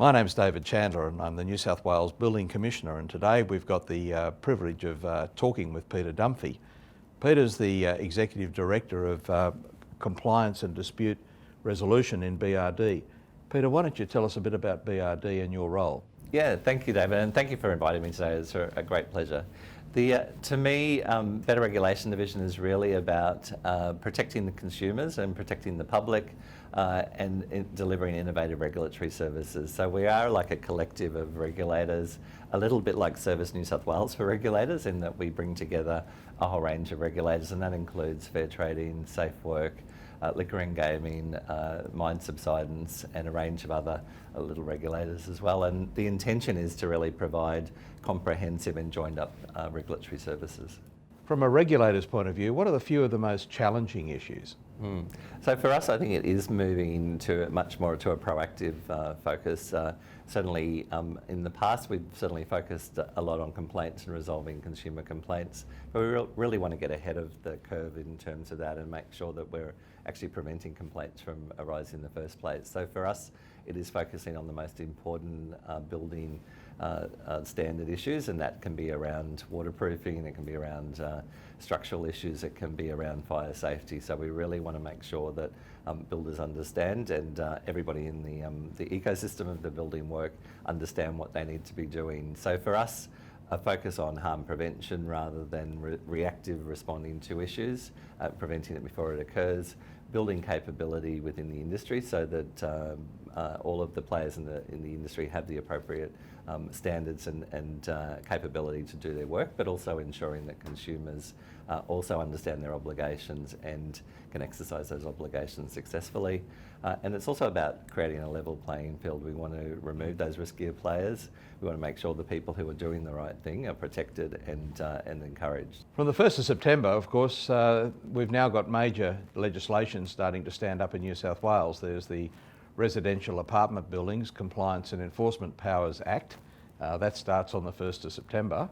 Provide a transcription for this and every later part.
My name's David Chandler and I'm the New South Wales Building Commissioner, and today we've got the privilege of talking with Peter Dunphy. Peter's the Executive Director of Compliance and Dispute Resolution in BRD. Peter, why don't you tell us a bit about BRD and your role? Yeah, thank you, David, and thank you for inviting me today. It's a great pleasure. To me, Better Regulation Division is really about protecting the consumers and protecting the public and delivering innovative regulatory services. So we are like a collective of regulators, a little bit like Service New South Wales for regulators, in that we bring together a whole range of regulators, and that includes fair trading, safe work, liquor and gaming, mine subsidence, and a range of other little regulators as well. And the intention is to really provide comprehensive and joined up regulatory services. From a regulator's point of view, what are the few of the most challenging issues? So for us, I think it is moving to much more to a proactive focus. Certainly in the past, we've certainly focused a lot on complaints and resolving consumer complaints, but we really want to get ahead of the curve in terms of that and make sure that we're actually preventing complaints from arising in the first place. So for us, it is focusing on the most important building standard issues, and that can be around waterproofing, it can be around structural issues, it can be around fire safety. So we really want to make sure that builders understand, and everybody in the ecosystem of the building work understand what they need to be doing. So for us, a focus on harm prevention rather than reactive responding to issues, preventing it before it occurs, building capability within the industry so that all of the players in the industry have the appropriate standards and capability to do their work, but also ensuring that consumers also understand their obligations and can exercise those obligations successfully. And it's also about creating a level playing field. We want to remove those riskier players. We want to make sure the people who are doing the right thing are protected and encouraged. From the 1st of September, of course, we've now got major legislation starting to stand up in New South Wales. There's the Residential Apartment Buildings Compliance and Enforcement Powers Act. That starts on the 1st of September.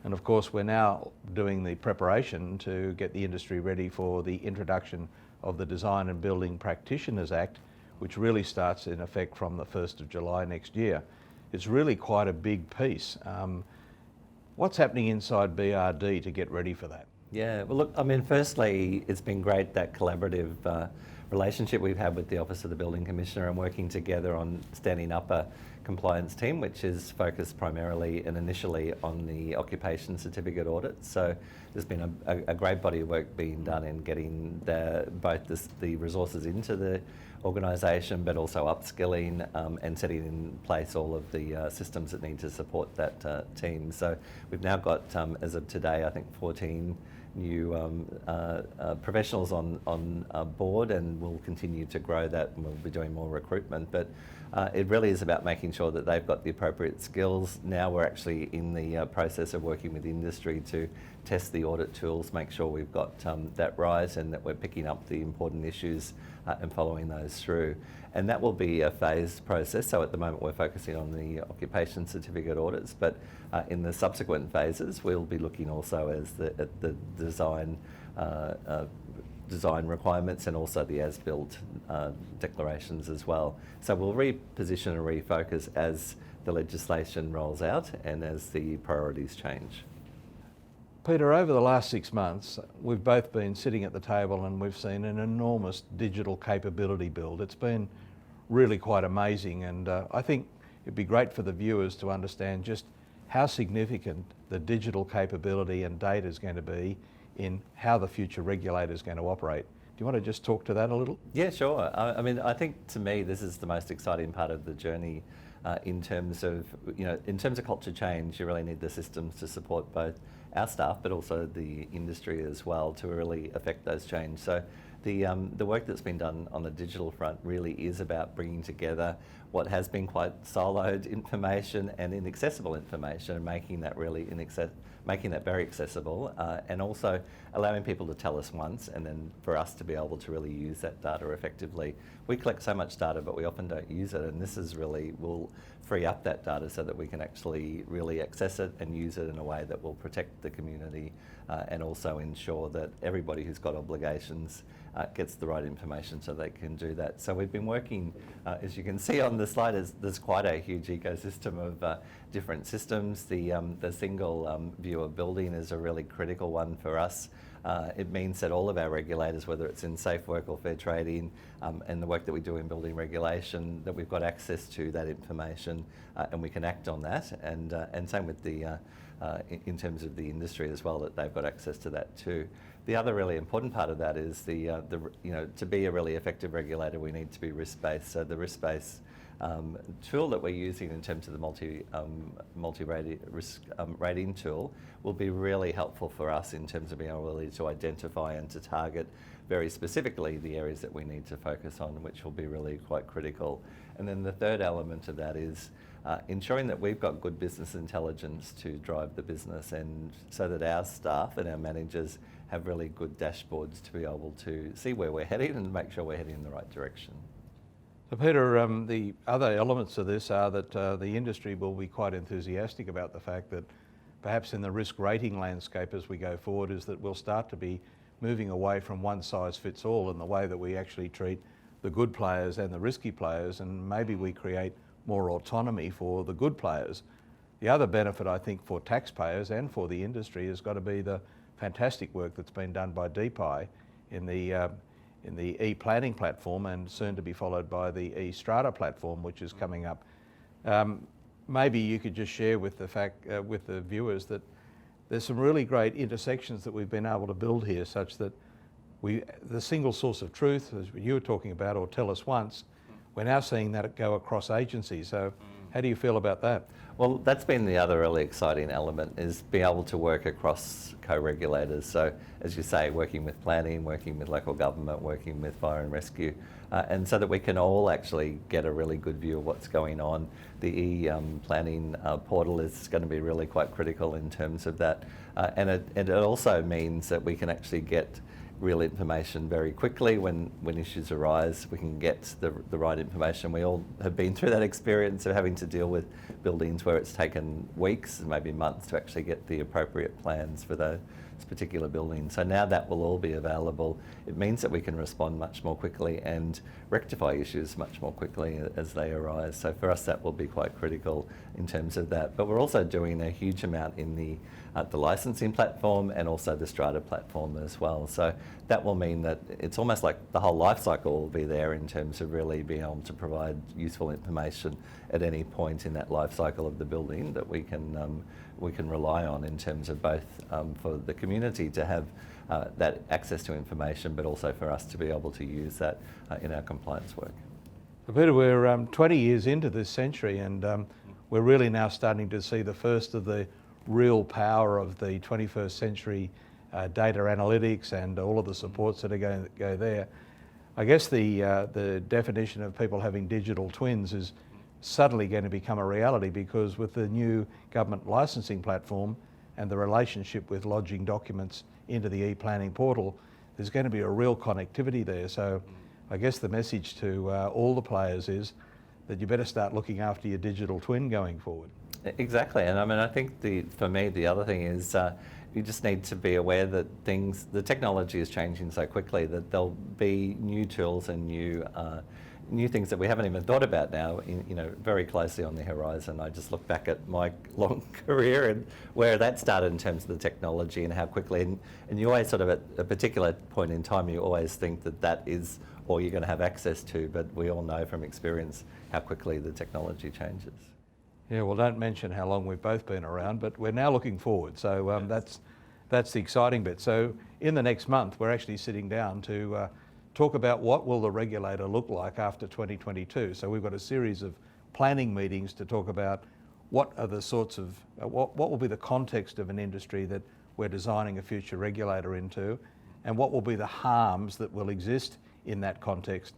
And of course, we're now doing the preparation to get the industry ready for the introduction of the Design and Building Practitioners Act, which really starts in effect from the 1st of July next year. It's really quite a big piece. What's happening inside BRD to get ready for that? Yeah, well look, I mean, firstly, it's been great, that collaborative relationship we've had with the Office of the Building Commissioner and working together on standing up a compliance team, which is focused primarily and initially on the occupation certificate audits. So there's been a great body of work being done in getting both the resources into the organisation, but also upskilling and setting in place all of the systems that need to support that team. So we've now got, as of today, I think 14 new professionals on board, and we'll continue to grow that, and we'll be doing more recruitment. But it really is about making sure that they've got the appropriate skills. Now we're actually in the process of working with industry to test the audit tools, make sure we've got that right and that we're picking up the important issues and following those through. And that will be a phased process. So at the moment we're focusing on the occupation certificate audits, but in the subsequent phases we'll be looking also at the design requirements and also the as-built declarations as well. So we'll reposition and refocus as the legislation rolls out and as the priorities change. Peter, over the last 6 months, we've both been sitting at the table and we've seen an enormous digital capability build. It's been really quite amazing, and I think it'd be great for the viewers to understand just how significant the digital capability and data is going to be in how the future regulator is going to operate. Do you want to just talk to that a little? Yeah, sure. I mean, I think to me this is the most exciting part of the journey in terms of culture change. You really need the systems to support both our staff but also the industry as well to really affect those change. So the work that's been done on the digital front really is about bringing together what has been quite siloed information and inaccessible information and making that really making that very accessible, and also allowing people to tell us once and then for us to be able to really use that data effectively. We collect so much data but we often don't use it, and this is really will free up that data so that we can actually really access it and use it in a way that will protect the community and also ensure that everybody who's got obligations gets the right information so they can do that. So we've been working, as you can see on the slide, there's quite a huge ecosystem of different systems. The single view of building is a really critical one for us. It means that all of our regulators, whether it's in safe work or fair trading, and the work that we do in building regulation, that we've got access to that information and we can act on that. And same with the in terms of the industry as well, that they've got access to that too. The other really important part of that is to be a really effective regulator, we need to be risk-based. So the risk-based tool that we're using in terms of the multi-rating risk rating tool will be really helpful for us in terms of being able to identify and to target very specifically the areas that we need to focus on, which will be really quite critical. And then the third element of that is ensuring that we've got good business intelligence to drive the business, and so that our staff and our managers have really good dashboards to be able to see where we're heading and make sure we're heading in the right direction. So Peter, the other elements of this are that the industry will be quite enthusiastic about the fact that perhaps in the risk rating landscape as we go forward is that we'll start to be moving away from one size fits all in the way that we actually treat the good players and the risky players, and maybe we create more autonomy for the good players. The other benefit, I think, for taxpayers and for the industry has got to be the fantastic work that's been done by DPI in the e-planning platform, and soon to be followed by the e-strata platform, which is coming up. Maybe you could just share with the viewers that there's some really great intersections that we've been able to build here, such that the single source of truth, as you were talking about, or tell us once, we're now seeing that go across agencies. So how do you feel about that? Well, that's been the other really exciting element, is being able to work across co-regulators. So as you say, working with planning, working with local government, working with fire and rescue, and so that we can all actually get a really good view of what's going on. The e-planning portal is going to be really quite critical in terms of that. And it also means that we can actually get real information very quickly when issues arise. We can get the right information. We all have been through that experience of having to deal with buildings where it's taken weeks and maybe months to actually get the appropriate plans for those particular buildings. So now that will all be available. It means that we can respond much more quickly and rectify issues much more quickly as they arise. So for us, that will be quite critical in terms of that. But we're also doing a huge amount in the licensing platform and also the strata platform as well. So that will mean that it's almost like the whole life cycle will be there in terms of really being able to provide useful information at any point in that life cycle of the building that we can rely on in terms of both for the community to have that access to information, but also for us to be able to use that in our compliance work. Peter, we're 20 years into this century, and we're really now starting to see the first of the real power of the 21st century data analytics and all of the supports that are going to go there. I guess the definition of people having digital twins is suddenly going to become a reality, because with the new government licensing platform and the relationship with lodging documents into the e-planning portal, there's going to be a real connectivity there. So I guess the message to all the players is that you better start looking after your digital twin going forward. Exactly, and I mean, I think for me the other thing is you just need to be aware that the technology is changing so quickly that there'll be new tools and new things that we haven't even thought about now, very closely on the horizon. I just look back at my long career and where that started in terms of the technology and how quickly, and you always sort of at a particular point in time, you always think that is all you're going to have access to, but we all know from experience how quickly the technology changes. Yeah, well, don't mention how long we've both been around, but we're now looking forward. So Yes. that's the exciting bit. So in the next month, we're actually sitting down to talk about what will the regulator look like after 2022. So we've got a series of planning meetings to talk about what are the sorts of, what will be the context of an industry that we're designing a future regulator into, and what will be the harms that will exist in that context.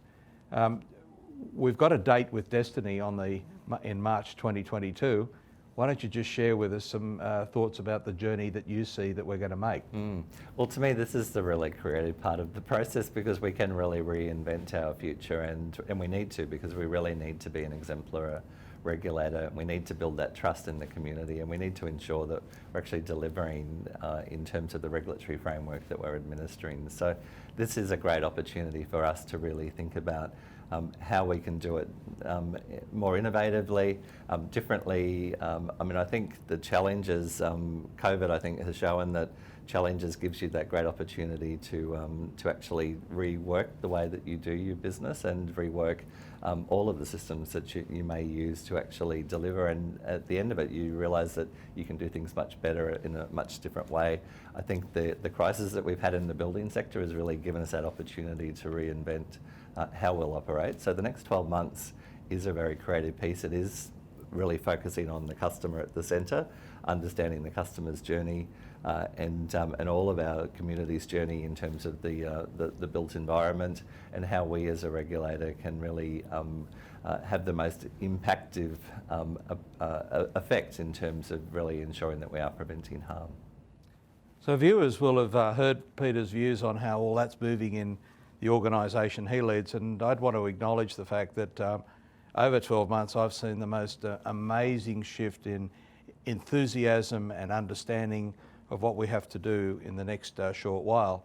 We've got a date with Destiny in March 2022. Why don't you just share with us some thoughts about the journey that you see that we're going to make? Well, to me, this is the really creative part of the process, because we can really reinvent our future, and we need to, because we really need to be an exemplar regulator, we need to build that trust in the community, and we need to ensure that we're actually delivering in terms of the regulatory framework that we're administering. So this is a great opportunity for us to really think about how we can do it more innovatively, differently. I mean, I think the challenges, COVID, I think, has shown that challenges gives you that great opportunity to actually rework the way that you do your business and rework all of the systems that you may use to actually deliver. And at the end of it, you realise that you can do things much better in a much different way. I think the crisis that we've had in the building sector has really given us that opportunity to reinvent how we'll operate. So the next 12 months is a very creative piece. It is really focusing on the customer at the centre, understanding the customer's journey, and all of our community's journey in terms of the built environment, and how we as a regulator can really have the most impactful effect in terms of really ensuring that we are preventing harm. So viewers will have heard Peter's views on how all that's moving in the organisation he leads, and I'd want to acknowledge the fact that over 12 months I've seen the most amazing shift in enthusiasm and understanding of what we have to do in the next short while.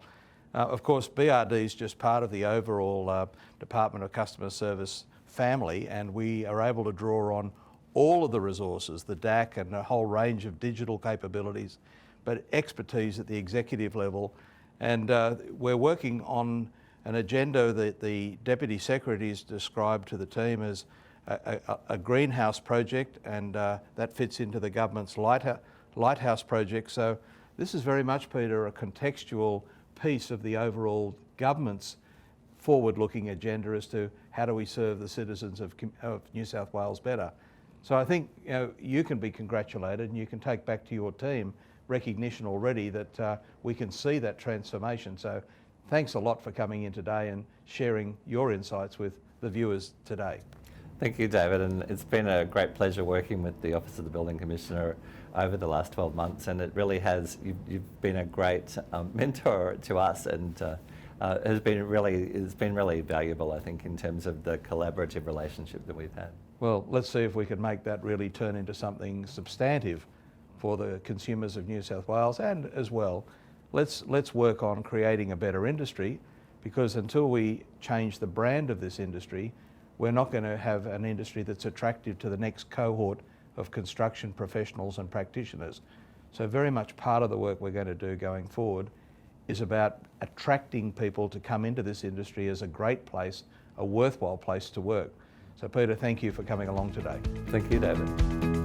Of course, BRD is just part of the overall Department of Customer Service family, and we are able to draw on all of the resources, the DAC and a whole range of digital capabilities, but expertise at the executive level. And we're working on an agenda that the Deputy Secretary has described to the team as a greenhouse project, and that fits into the government's lighthouse project. So this is very much, Peter, a contextual piece of the overall government's forward-looking agenda as to how do we serve the citizens of New South Wales better. So I think you can be congratulated, and you can take back to your team recognition already that we can see that transformation. So thanks a lot for coming in today and sharing your insights with the viewers today. Thank you, David, and it's been a great pleasure working with the Office of the Building Commissioner over the last 12 months, and it really has, you've been a great mentor to us, and has been really valuable, I think, in terms of the collaborative relationship that we've had. Well, let's see if we can make that really turn into something substantive for the consumers of New South Wales, and as well, let's work on creating a better industry, because until we change the brand of this industry, we're not going to have an industry that's attractive to the next cohort of construction professionals and practitioners. So very much part of the work we're going to do going forward is about attracting people to come into this industry as a great place, a worthwhile place to work. So Peter, thank you for coming along today. Thank you, David.